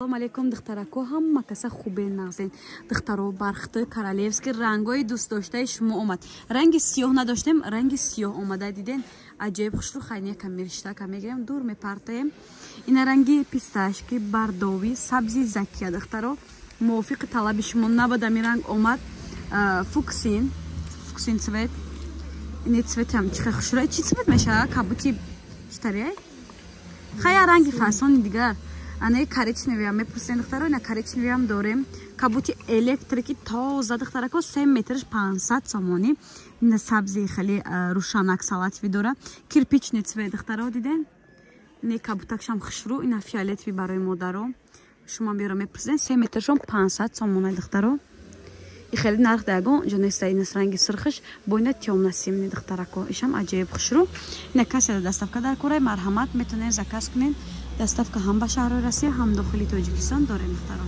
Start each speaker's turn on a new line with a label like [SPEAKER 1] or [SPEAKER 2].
[SPEAKER 1] السلام علیکم دخترکو هم مکسه خوبه نازین دخترو برخت کارالevski رنگای دوست داشته شما اومد رنگ سیاه نداشتیم رنگ سیاه اومده دیدین عجیب خوش رو خیلی کم میرشته کم میگیریم دور میپرتیم این رنگی پیستاشکی باردوی سبزی زکیه دخترو موافق طلب شما نبوده می رنگ اومد فوکسین цвет این цвет هم چه خوش رو چی цвет میشه کابوتی چطوریه خیلی رنگی فصل دیگر ана коричневия мепурсен духтаро ина коричневиам дорем кабути электрики тоза духтарако 3 метрш 500 сомони ина сабзи хели рушанак салатви дора кирпичный цвет духтаро диден ина кабутакшам хушру ина фиолетови барои модаро шумо биро мепурсен 3 метршон 500 сомона духтаро и хели нарх дагон ҷонеста ина ранги сирхиш бо ина тёмнасимни духтарако ишам аҷиб хушру ина касе доставка дар кораи марҳамат метонен заказ кунен доставка ҳам ба шаҳри Россия ҳам дохили Тоҷикистон дорем духтаро